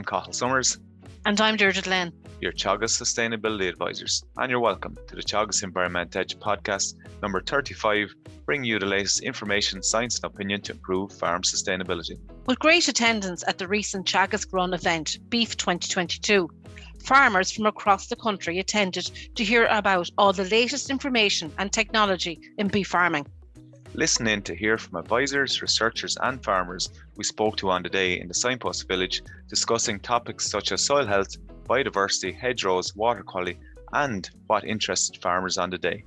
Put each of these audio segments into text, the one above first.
Cathal Summers. And I'm Deirdre, your Teagasc Sustainability Advisors, and you're welcome to the Teagasc Environment Edge podcast number 35, bringing you the latest information, science and opinion to improve farm sustainability. With great attendance at the recent Teagasc Run event, Beef2022, farmers from across the country attended to hear about all the latest information and technology in beef farming. Listen in to hear from advisors, researchers and farmers we spoke to on the day in the Signpost Village, discussing topics such as soil health, biodiversity, hedgerows, water quality and what interested farmers on the day.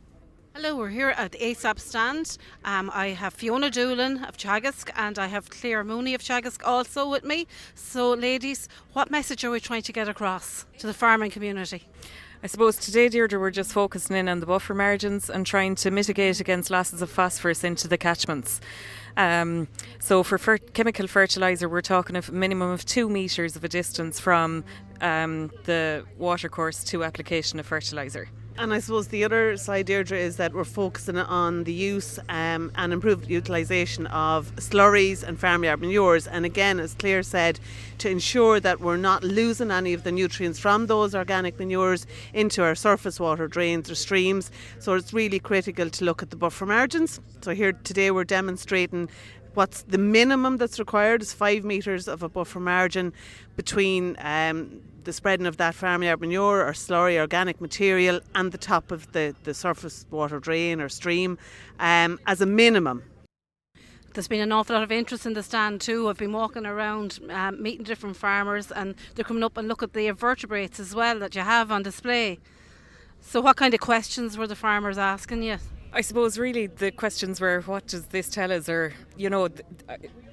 Hello, we're here at the ASAP stand. I have Fiona Doolan of Teagasc and I have Claire Mooney of Teagasc also with me. So ladies, what message are we trying to get across to the farming community? I suppose today, Deirdre, we're just focusing in on the buffer margins and trying to mitigate against losses of phosphorus into the catchments. So for chemical fertiliser, we're talking a minimum of 2 metres of a distance from the watercourse to application of fertiliser. And I suppose the other side, Deirdre, is that we're focusing on the use and improved utilisation of slurries and farmyard manures. And again, as Claire said, to ensure that we're not losing any of the nutrients from those organic manures into our surface water drains or streams. So it's really critical to look at the buffer margins. So here today we're demonstrating what's the minimum that's required is 5 metres of a buffer margin between the spreading of that farmyard manure or slurry organic material and the top of the surface water drain or stream as a minimum. There's been an awful lot of interest in the stand too. I've been walking around meeting different farmers and they're coming up and look at the invertebrates as well that you have on display. So what kind of questions were the farmers asking you? I suppose really the questions were, what does this tell us? Or,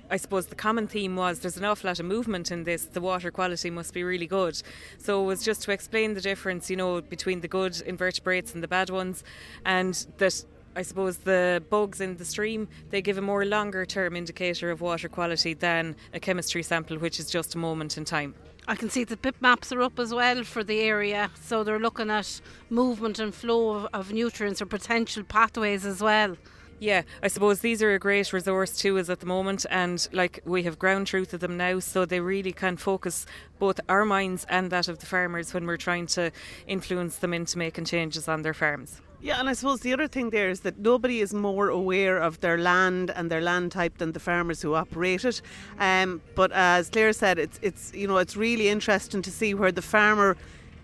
I suppose the common theme was there's an awful lot of movement in this, the water quality must be really good. So it was just to explain the difference, between the good invertebrates and the bad ones, and that I suppose the bugs in the stream, they give a more longer term indicator of water quality than a chemistry sample, which is just a moment in time. I can see the BIP maps are up as well for the area, so they're looking at movement and flow of nutrients or potential pathways as well. Yeah, I suppose these are a great resource to us at the moment, and we have ground truth of them now, so they really can focus both our minds and that of the farmers when we're trying to influence them into making changes on their farms. Yeah, and I suppose the other thing there is that nobody is more aware of their land and their land type than the farmers who operate it. But as Claire said, it's really interesting to see where the farmer,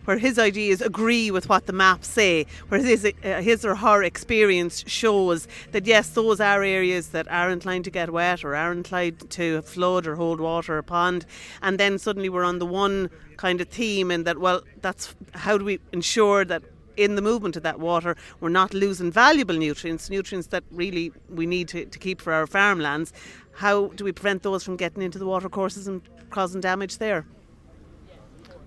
where his ideas agree with what the maps say, where his or her experience shows that yes, those are areas that are inclined to get wet or are inclined to flood or hold water or pond, and then suddenly we're on the one kind of theme, and that, well, that's how do we ensure that in the movement of that water we're not losing valuable nutrients that really we need to keep for our farmlands. How do we prevent those from getting into the watercourses and causing damage there?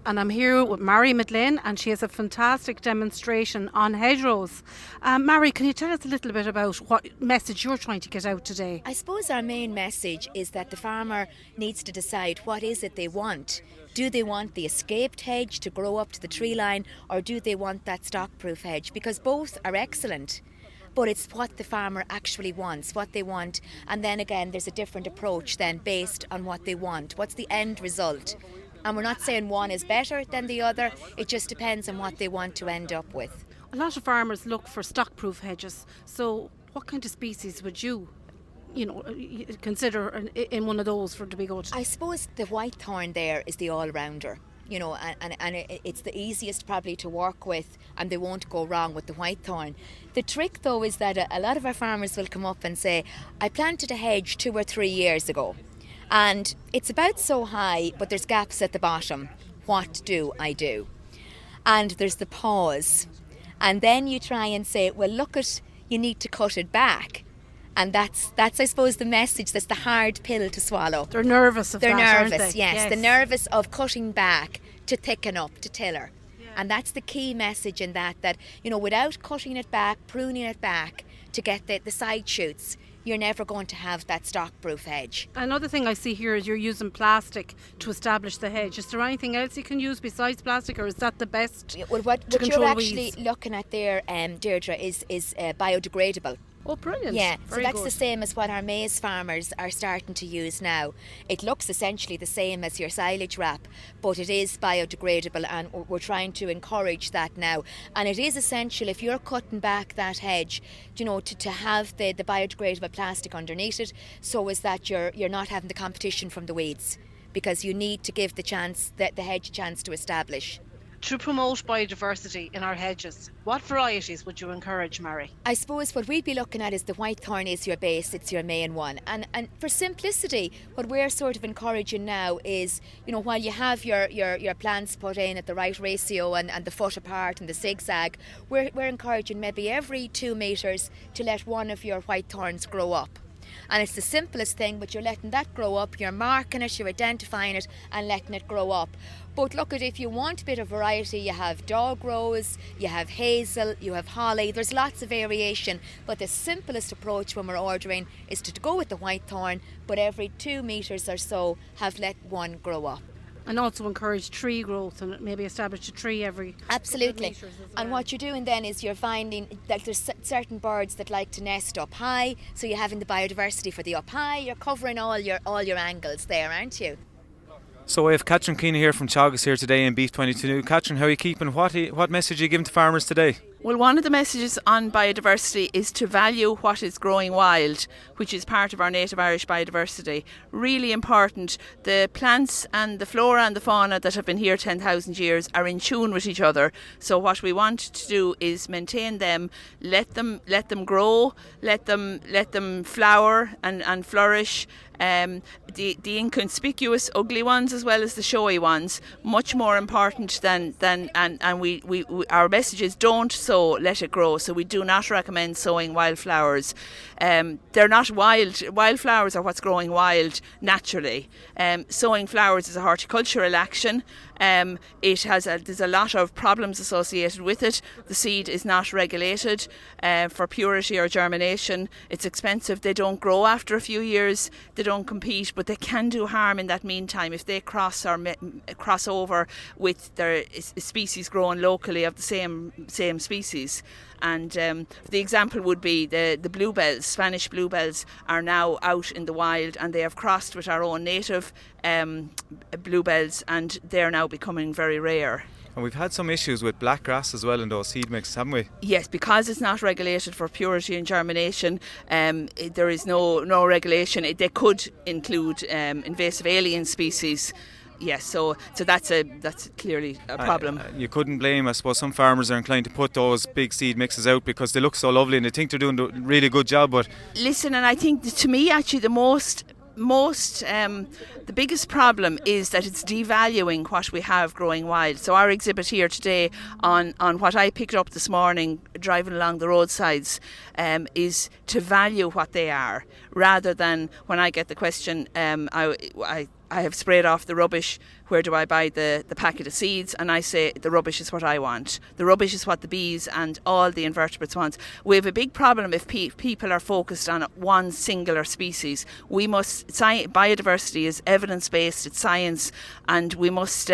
And I'm here with Mary Midlane, and she has a fantastic demonstration on hedgerows. Mary, can you tell us a little bit about what message you're trying to get out today? I suppose our main message is that the farmer needs to decide what is it they want. Do they want the escaped hedge to grow up to the tree line, or do they want that stock-proof hedge? Because both are excellent, but it's what the farmer actually wants, what they want. And then again, there's a different approach then based on what they want. What's the end result? And we're not saying one is better than the other, it just depends on what they want to end up with. A lot of farmers look for stock-proof hedges, so what kind of species would you consider in one of those for to be good? I suppose the whitethorn there is the all-rounder, and it's the easiest probably to work with, and they won't go wrong with the whitethorn. The trick though is that a lot of our farmers will come up and say, I planted a hedge 2 or 3 years ago, and it's about so high, but there's gaps at the bottom. What do I do? And there's the pause. And then you try and say, well, you need to cut it back. And that's I suppose, the message. That's the hard pill to swallow. They're nervous of that, They're nervous, aren't they? yes. They're nervous of cutting back to thicken up, to tiller. Yeah. And that's the key message in that without cutting it back, pruning it back to get the side shoots, you're never going to have that stock-proof hedge. Another thing I see here is you're using plastic to establish the hedge. Is there anything else you can use besides plastic, or is that the best Well, what to control you're actually weeds? looking at there, Deirdre, is biodegradable. Oh, brilliant. Yeah, so Very that's good. the same as what our maize farmers are starting to use now. It looks essentially the same as your silage wrap, but it is biodegradable, and we're trying to encourage that now. And it is essential, if you're cutting back that hedge, to have the biodegradable plastic underneath it, so as that you're not having the competition from the weeds, because you need to give the hedge a chance to establish. To promote biodiversity in our hedges, what varieties would you encourage, Mary? I suppose what we'd be looking at is the whitethorn is your base, it's your main one. And for simplicity, what we're sort of encouraging now is, while you have your plants put in at the right ratio and the foot apart and the zigzag, we're encouraging maybe every 2 metres to let one of your whitethorns grow up. And it's the simplest thing, but you're letting that grow up, you're marking it, you're identifying it and letting it grow up. But look, if you want a bit of variety, you have dog rose, you have hazel, you have holly, there's lots of variation. But the simplest approach when we're ordering is to go with the whitethorn, but every 2 metres or so have let one grow up. And also encourage tree growth and maybe establish a tree every Absolutely. metres as well. And what you're doing then is you're finding that there's certain birds that like to nest up high, so you're having the biodiversity for the up high. You're covering all your angles there, aren't you? So I have Catherine Keane here from Teagasc here today in Beef2022. Catherine, how are you keeping? What message are you giving to farmers today? Well, one of the messages on biodiversity is to value what is growing wild, which is part of our native Irish biodiversity. Really important. The plants and the flora and the fauna that have been here 10,000 years are in tune with each other. So what we want to do is maintain them, let them grow, let them flower and flourish. The inconspicuous ugly ones as well as the showy ones, much more important than we our message is don't sow, let it grow. So we do not recommend sowing wildflowers. They're not wild. Wildflowers are what's growing wild naturally. Sowing flowers is a horticultural action. There's a lot of problems associated with it. The seed is not regulated for purity or germination. It's expensive. They don't grow after a few years. They don't compete, but they can do harm in that meantime if they cross over with their species growing locally of the same species. And the example would be the bluebells. Spanish bluebells are now out in the wild, and they have crossed with our own native bluebells, and they're now becoming very rare. And we've had some issues with blackgrass as well in those seed mixes, haven't we? Yes, because it's not regulated for purity and germination. There is no regulation. They could include invasive alien species. Yes, so that's clearly a problem. You couldn't blame, I suppose. Some farmers are inclined to put those big seed mixes out because they look so lovely and they think they're doing a really good job. But listen, and I think to me actually the biggest problem is that it's devaluing what we have growing wild. So our exhibit here today on what I picked up this morning driving along the roadsides is to value what they are, rather than when I get the question, I have sprayed off the rubbish, where do I buy the packet of seeds? And I say the rubbish is what I want. The rubbish is what the bees and all the invertebrates want. We have a big problem if people are focused on one singular species. Biodiversity is evidence-based, it's science, and we must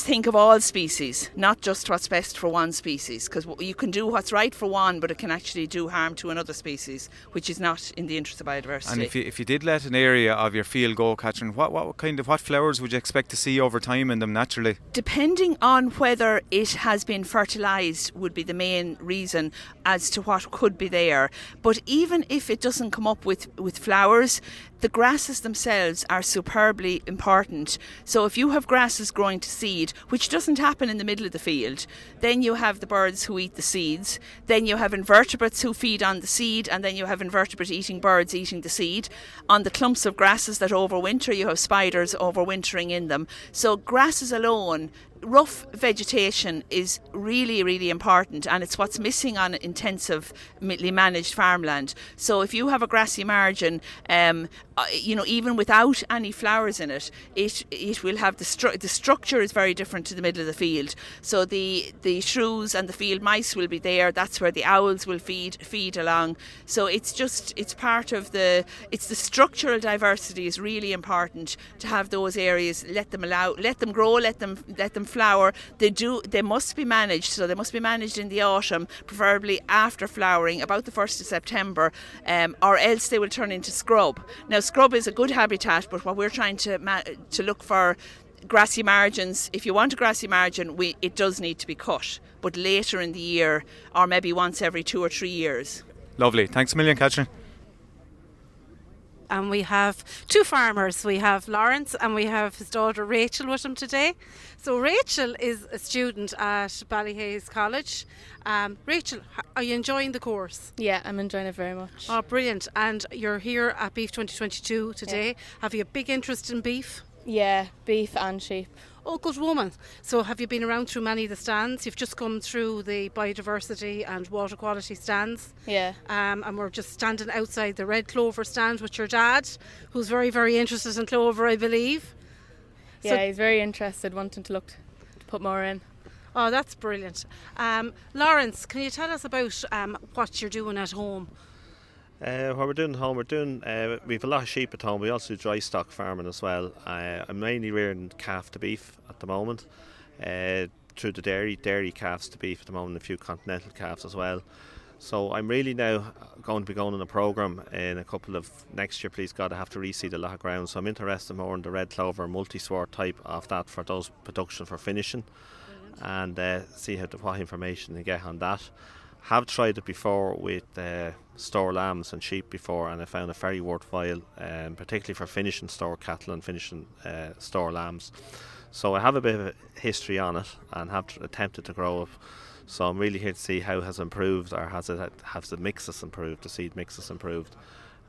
think of all species, not just what's best for one species, because you can do what's right for one, but it can actually do harm to another species, which is not in the interest of biodiversity. And if you did let an area of your field go, Catherine, what flowers would you expect to see over time in them naturally? Depending on whether it has been fertilised would be the main reason as to what could be there. But even if it doesn't come up with flowers, the grasses themselves are superbly important. So if you have grasses growing to seed, which doesn't happen in the middle of the field, then you have the birds who eat the seeds, then you have invertebrates who feed on the seed, and then you have invertebrate eating birds eating the seed. On the clumps of grasses that overwinter, you have spiders overwintering in them. So grasses alone, rough vegetation is really, really important, and it's what's missing on intensively managed farmland. So if you have a grassy margin, even without any flowers in it, it will have the structure is very different to the middle of the field. So the shrews and the field mice will be there. That's where the owls will feed along. So it's part of the structural diversity is really important to have those areas. Let them grow, let them flower, they must be managed. So they must be managed in the autumn, preferably after flowering, about the 1st of September, or else they will turn into scrub. Now, scrub is a good habitat, but what we're trying to look for grassy margins. If you want a grassy margin, it does need to be cut, but later in the year, or maybe once every 2 or 3 years. Lovely. Thanks a million, Catherine. And we have two farmers. We have Lawrence and we have his daughter Rachel with him today. So Rachel is a student at Ballyhaise College. Rachel, are you enjoying the course? Yeah, I'm enjoying it very much. Oh, brilliant. And you're here at Beef 2022 today. Yeah. Have you a big interest in beef? Yeah, beef and sheep. Oh, good woman. So have you been around through many of the stands? You've just come through the biodiversity and water quality stands. Yeah. And we're just standing outside the red clover stand with your dad, who's very, very interested in clover, I believe. Yeah, so he's very interested, wanting to look to put more in. Oh, that's brilliant. Lawrence, can you tell us about what you're doing at home? What we're doing at home, we've a lot of sheep at home. We also do dry stock farming as well. I'm mainly rearing calf to beef at the moment, through the dairy calves to beef at the moment, a few continental calves as well. So I'm really now going to be going on a programme in a couple of next year, please God. I have to reseed a lot of ground, so I'm interested more in the red clover multi-sword type of that for those production for finishing, and see what information they get on that. Have tried it before with store lambs and sheep before, and I found it very worthwhile, particularly for finishing store cattle and finishing store lambs. So I have a bit of a history on it and have attempted to grow it. So I'm really here to see how it has improved, or has the mixes improved, the seed mixes improved,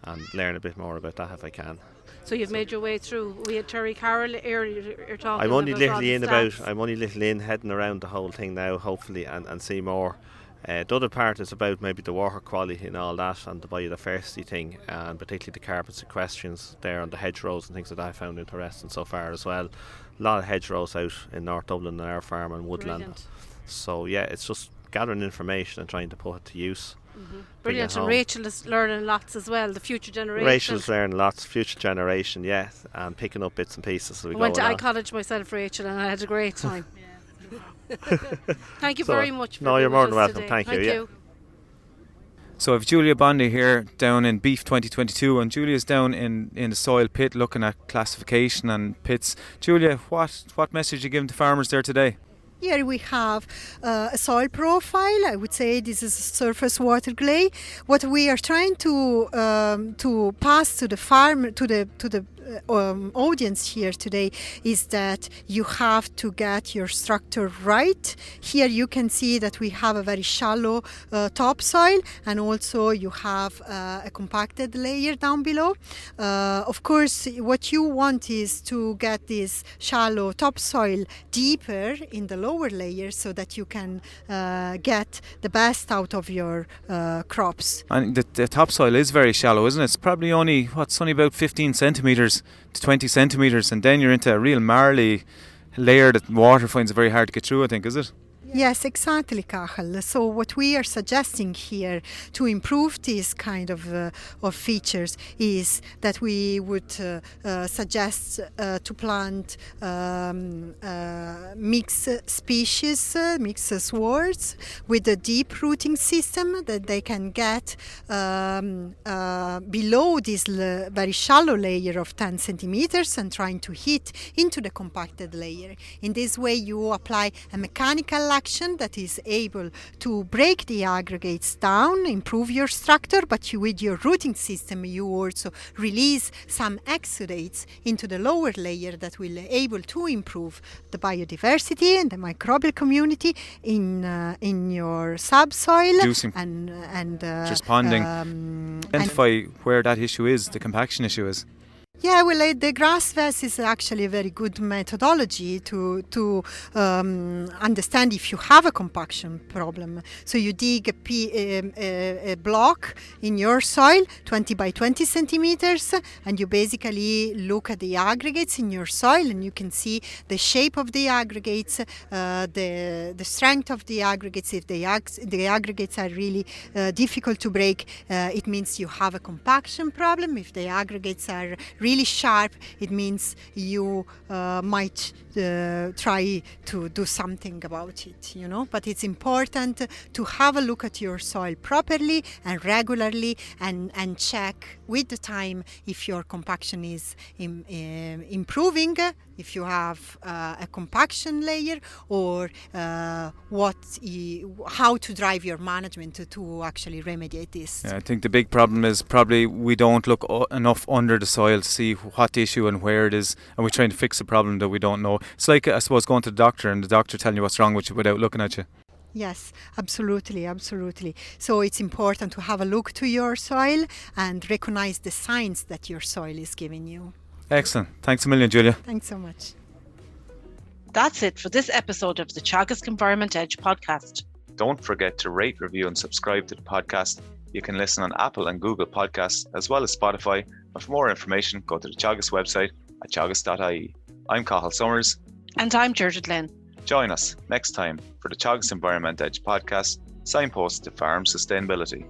and learn a bit more about that if I can. So you've made your way through. We had Terry Carroll you're talking I'm only I'm only little in heading around the whole thing now, hopefully, and see more. The other part is about maybe the water quality and all that, and the biodiversity thing, and particularly the carbon sequestrations there on the hedgerows and things like that I found interesting so far as well. A lot of hedgerows out in North Dublin on our farm and woodland. Brilliant. So yeah, it's just gathering information and trying to put it to use. Mm-hmm. Brilliant. And Rachel is learning lots as well, the future generation. Rachel's learning lots, future generation, yeah, and picking up bits and pieces. I went to iCollege myself, Rachel, and I had a great time. Thank you very much. You're more than welcome. Today. Thank you. So I've Julia Bondi here down in Beef 2022, and Julia's down in the soil pit looking at classification and pits. Julia, what message are you giving to farmers there today? Here we have a soil profile. I would say this is surface water clay. What we are trying to pass to the farmer, to the audience here today, is that you have to get your structure right. Here you can see that we have a very shallow topsoil, and also you have a compacted layer down below. Of course, what you want is to get this shallow topsoil deeper in the lower layer so that you can get the best out of your crops. And the topsoil is very shallow, isn't it? It's probably only about 15 centimetres to 20 centimetres, and then you're into a real marly layer that water finds it very hard to get through, I think, is it? Yes, exactly, Cathal. So what we are suggesting here to improve these kind of features is that we would suggest to plant mixed species, mixed swords with a deep rooting system that they can get below this very shallow layer of 10 centimeters and trying to hit into the compacted layer. In this way you apply a mechanical action that is able to break the aggregates down, improve your structure, but with your rooting system you also release some exudates into the lower layer that will able to improve the biodiversity and the microbial community in your subsoil. And responding. Identify where that issue is, the compaction issue is. Yeah, well, the grass vest is actually a very good methodology to understand if you have a compaction problem. So you dig a block in your soil, 20 by 20 centimeters, and you basically look at the aggregates in your soil, and you can see the shape of the aggregates, the strength of the aggregates. If the aggregates are really difficult to break, it means you have a compaction problem. If the aggregates are really sharp, it means you might try to do something about it, But it's important to have a look at your soil properly and regularly and check with the time if your compaction is improving, if you have a compaction layer, or how to drive your management to actually remediate this. Yeah, I think the big problem is probably we don't look enough under the soil to see what the issue and where it is, and we're trying to fix a problem that we don't know. It's like, I suppose, going to the doctor and the doctor telling you what's wrong with you without looking at you. Yes, absolutely. So it's important to have a look to your soil and recognize the signs that your soil is giving you. Excellent. Thanks a million, Julia. Thanks so much. That's it for this episode of the Teagasc Environment Edge podcast. Don't forget to rate, review and subscribe to the podcast. You can listen on Apple and Google Podcasts as well as Spotify. And for more information, go to the Teagasc website at teagasc.ie. I'm Cathal Summers. And I'm Deirdre Glenn. Join us next time for the Teagasc Environment Edge podcast, Signpost to Farm Sustainability.